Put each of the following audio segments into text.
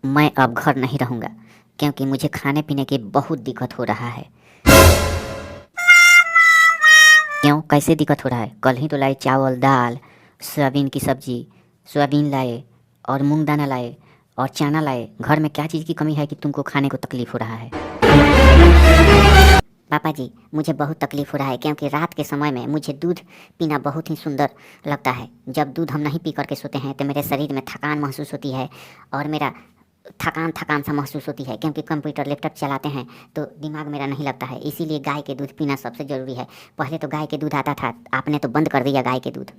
मैं अब घर नहीं रहूँगा क्योंकि मुझे खाने पीने की बहुत दिक्कत हो रहा है। क्यों, कैसे दिक्कत हो रहा है? कल ही तो लाए चावल दाल, सोयाबीन की सब्जी, सोयाबीन लाए और मूंग दाना लाए और चना लाए। घर में क्या चीज़ की कमी है कि तुमको खाने को तकलीफ़ हो रहा है? पापा जी, मुझे बहुत तकलीफ़ हो रहा है क्योंकि रात के समय में मुझे दूध पीना बहुत ही सुंदर लगता है। जब दूध हम नहीं पी करके सोते हैं तो मेरे शरीर में थकान महसूस होती है और मेरा थकान थकान सा महसूस होती है क्योंकि कंप्यूटर लैपटॉप चलाते हैं तो दिमाग मेरा नहीं लगता है। इसीलिए गाय के दूध पीना सबसे ज़रूरी है। पहले तो गाय के दूध आता था, आपने तो बंद कर दिया गाय के दूध।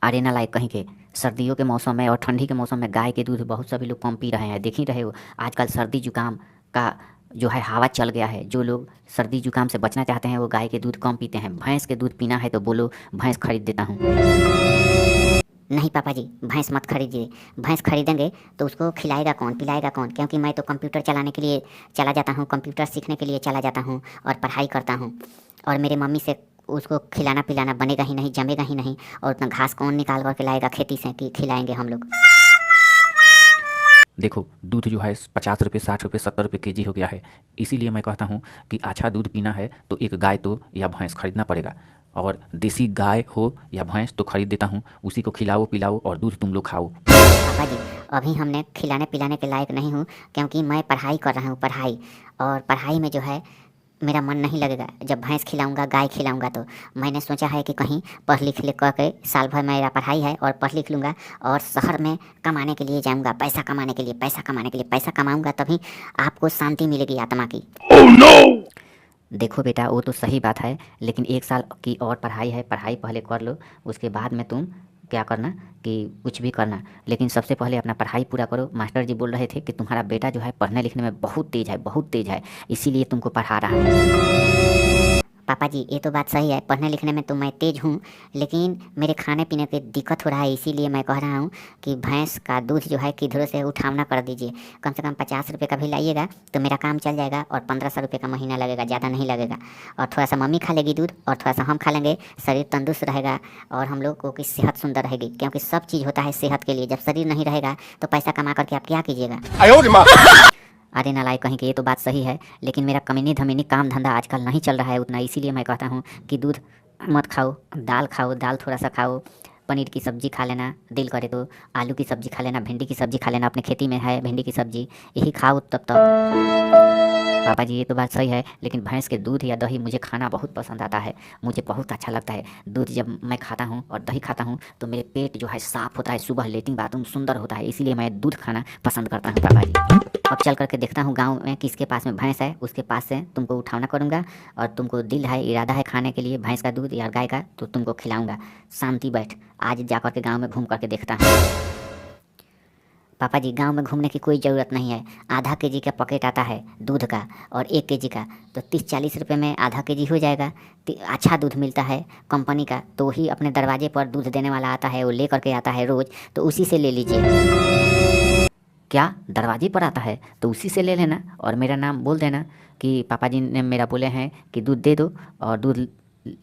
अरे ना लायक कहीं के, सर्दियों के मौसम में और ठंडी के मौसम में गाय के दूध बहुत सभी लोग कम पी रहे हैं। देख ही रहे हो आजकल सर्दी जुकाम का जो है हवा चल गया है। जो लोग सर्दी जुकाम से बचना चाहते हैं वो गाय के दूध कम पीते हैं। भैंस के दूध पीना है तो बोलो, भैंस खरीद देता हूँ। नहीं पापा जी, भैंस मत खरीदिए। भैंस खरीदेंगे तो उसको खिलाएगा कौन, पिलाएगा कौन? क्योंकि मैं तो कंप्यूटर चलाने के लिए चला जाता हूँ, कंप्यूटर सीखने के लिए चला जाता हूँ और पढ़ाई करता हूँ। और मेरे मम्मी से उसको खिलाना पिलाना बनेगा ही नहीं, जमेगा ही नहीं। और उतना घास कौन निकाल कर के लाएगा खेती से कि खिलाएंगे हम लोग? देखो, दूध जो है 50 रुपये, 60 रुपये, 70 रुपये केजी हो गया है। इसीलिए मैं कहता हूँ कि अच्छा दूध पीना है तो एक गाय तो या भैंस खरीदना पड़ेगा। और देसी गाय हो या भैंस तो खरीद देता हूँ, उसी को खिलाओ पिलाओ और दूध तुम लोग खाओ। पापा जी, अभी हमने खिलाने पिलाने के लायक नहीं हूँ क्योंकि मैं पढ़ाई कर रहा हूँ, पढ़ाई। और पढ़ाई में जो है मेरा मन नहीं लगेगा। जब भैंस खिलाऊंगा, गाय खिलाऊंगा तो मैंने सोचा है कि कहीं पढ़ लिख ले करके, साल भर मेरा पढ़ाई है और पढ़ लिख लूँगा और शहर में कमाने के लिए जाऊँगा। पैसा कमाने के लिए, पैसा कमाने के लिए, पैसा कमाऊँगा तभी आपको शांति मिलेगी आत्मा की। oh, no! देखो बेटा, वो तो सही बात है लेकिन 1 साल की और पढ़ाई है, पढ़ाई पहले कर लो। उसके बाद में तुम क्या करना कि कुछ भी करना, लेकिन सबसे पहले अपना पढ़ाई पूरा करो। मास्टर जी बोल रहे थे कि तुम्हारा बेटा जो है पढ़ने लिखने में बहुत तेज़ है, बहुत तेज़ है, इसीलिए तुमको पढ़ा रहा है। पापा जी, ये तो बात सही है, पढ़ने लिखने में तो मैं तेज़ हूँ लेकिन मेरे खाने पीने की दिक्कत हो रहा है। इसीलिए मैं कह रहा हूँ कि भैंस का दूध जो है किधरों से उठावना कर दीजिए। कम से कम 50 रुपये का भी लाइएगा तो मेरा काम चल जाएगा और 1500 रुपये का महीना लगेगा, ज़्यादा नहीं लगेगा। और थोड़ा सा मम्मी खा लेगी दूध और थोड़ा सा हम खा लेंगे, शरीर तंदुरुस्त रहेगा और हम लोग को की सेहत सुंदर रहेगी। क्योंकि सब चीज़ होता है सेहत के लिए। जब शरीर नहीं रहेगा तो पैसा कमा करके आप क्या कीजिएगा? अरे नालायक कहीं के, ये तो बात सही है लेकिन मेरा कमीनी धमीनी काम धंधा आजकल नहीं चल रहा है उतना। इसीलिए मैं कहता हूँ कि दूध मत खाओ, दाल खाओ, दाल थोड़ा सा खाओ, पनीर की सब्ज़ी खा लेना, दिल करे तो आलू की सब्ज़ी खा लेना, भिंडी की सब्ज़ी खा लेना, अपने खेती में है भिंडी की सब्ज़ी, यही खाओ तब। पापा जी, ये तो बात सही है लेकिन भैंस के दूध या दही मुझे खाना बहुत पसंद आता है, मुझे बहुत अच्छा लगता है। दूध जब मैं खाता हूँ और दही खाता हूँ तो मेरे पेट जो है साफ़ होता है, सुबह लेटिंग बाथरूम सुंदर होता है, इसीलिए मैं दूध खाना पसंद करता हूँ पापा जी। अब चल करके देखता हूँ गांव में किसके पास में भैंस है, उसके पास से तुमको उठावना करूँगा और तुमको दिल है, इरादा है खाने के लिए भैंस का दूध या गाय का, तो तुमको खिलाऊँगा। शांति बैठ, आज जा कर के गाँव में घूम करके देखता हूँ। पापा जी, गांव में घूमने की कोई ज़रूरत नहीं है। आधा केजी का पैकेट आता है दूध का और 1 केजी का, तो 30-40 रुपये में आधा केजी हो जाएगा। अच्छा दूध मिलता है कंपनी का, तो वही अपने दरवाजे पर दूध देने वाला आता है, वो ले करके आता है रोज़, तो उसी से ले लीजिए। क्या दरवाजे पर आता है? तो उसी से ले लेना और मेरा नाम बोल देना कि पापा जी ने मेरा बोले हैं कि दूध दे दो और दूध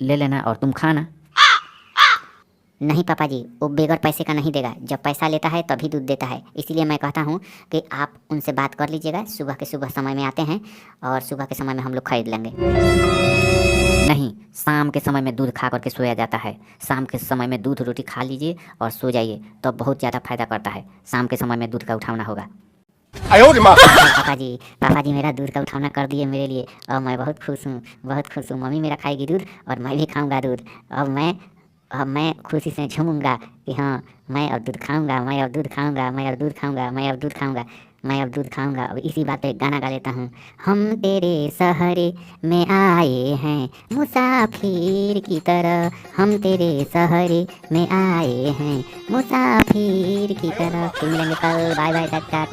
ले लेना और तुम खाना। नहीं पापा जी, वो बेगर पैसे का नहीं देगा, जब पैसा लेता है तभी दूध देता है। इसीलिए मैं कहता हूँ कि आप उनसे बात कर लीजिएगा, सुबह के सुबह समय में आते हैं और सुबह के समय में हम लोग खरीद लेंगे। नहीं, शाम के समय में दूध खा करके सोया जाता है। शाम के समय में दूध रोटी खा लीजिए और सो जाइए, तो बहुत ज़्यादा फायदा करता है। शाम के समय में दूध का उठावना होगा। पापा जी मेरा दूध का उठावना कर दिए मेरे लिए और मैं बहुत खुश हूँ, बहुत खुश हूँ। मम्मी मेरा खाएगी दूध और मैं भी खाऊंगा दूध। अब मैं खुशी से झूमूंगा कि हाँ, मैं अब दूध खाऊंगा, मैं अब दूध खाऊंगा, मैं अब दूध खाऊंगा, मैं अब दूध खाऊंगा, मैं अब दूध खाऊंगा। अब इसी बात पे गाना गा लेता हूँ। हम तेरे शहर में आए हैं मुसाफिर की तरह, हम तेरे शहर में आए हैं मुसाफिर की तरह। फिर मिलेंगे कल, बाय बाय, टाटा।